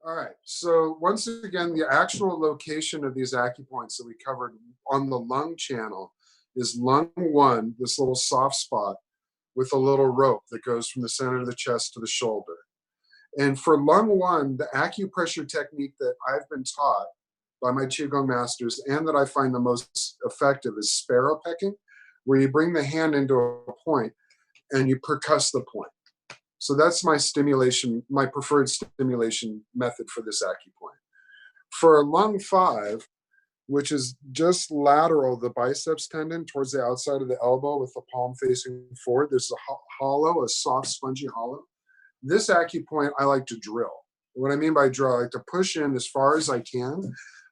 All right. So once again, the actual location of these acupoints that we covered on the lung channel is lung 1, this little soft spot with a little rope that goes from the center of the chest to the shoulder. And for lung 1, the acupressure technique that I've been taught by my Qi Gong masters and that I find the most effective is sparrow pecking, where you bring the hand into a point and you percuss the point. So that's my stimulation, my preferred stimulation method for this acupoint. For lung 5, which is just lateral the biceps tendon towards the outside of the elbow with the palm facing forward, there's a hollow, a soft, spongy hollow. This acupoint I like to drill. What I mean by drill, I like to push in as far as I can.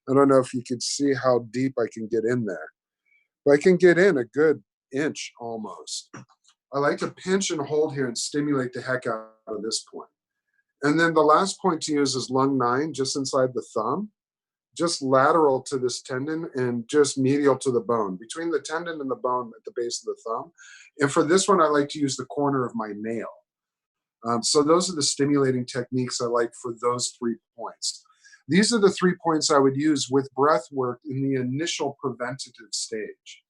I don't know if you could see how deep I can get in there, but I can get in a good inch almost. I like to pinch and hold here and stimulate the heck out of this point. And then the last point to use is lung 9, just inside the thumb, just lateral to this tendon and just medial to the bone, between the tendon and the bone at the base of the thumb. And for this one, I like to use the corner of my nail. So those are the stimulating techniques I like for those 3 points. These are the 3 points I would use with breath work in the initial preventative stage.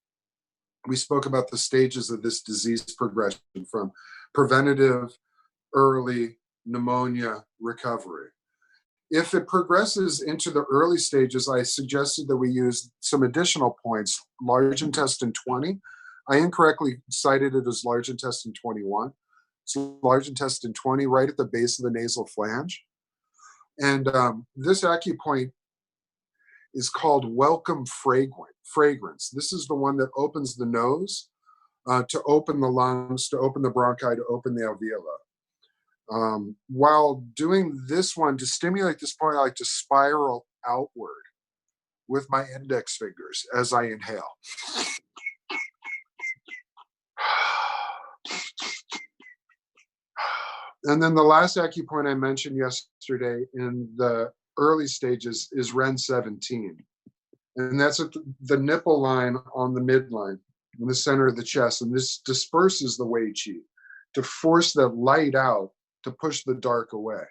We spoke about the stages of this disease progression from preventative, early, pneumonia, recovery. If it progresses into the early stages, I suggested that we use some additional points. Large intestine 20. I incorrectly cited it as large intestine 21. It's large intestine 20 right at the base of the nasal flange. And this acupoint is called Welcome Fragrance. This is the one that opens the nose, to open the lungs, to open the bronchi, to open the alveoli. While doing this one, to stimulate this point, I like to spiral outward with my index fingers as I inhale. And then the last acupoint I mentioned yesterday in the early stages is Ren 17. And that's at the nipple line on the midline, in the center of the chest. And this disperses the Wei Qi to force the light out, to push the dark away.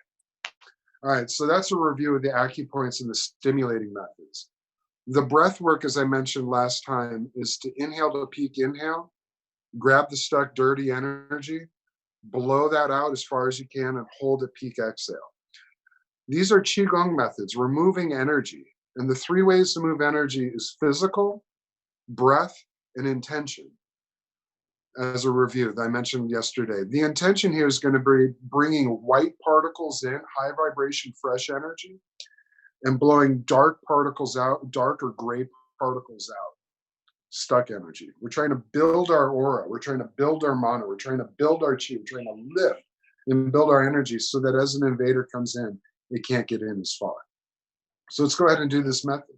All right, so that's a review of the acupoints and the stimulating methods. The breath work, as I mentioned last time, is to inhale to peak inhale, grab the stuck dirty energy, blow that out as far as you can, and hold at peak exhale. These are Qi Gong methods, removing energy. And the 3 ways to move energy is physical, breath, and intention. As a review that I mentioned yesterday, the intention here is going to be bringing white particles in, high vibration, fresh energy, and blowing dark particles out, dark or gray particles out, stuck energy. We're trying to build our aura. We're trying to build our mana. We're trying to build our Qi. We're trying to lift and build our energy so that as an invader comes in, they can't get in as far. So let's go ahead and do this method.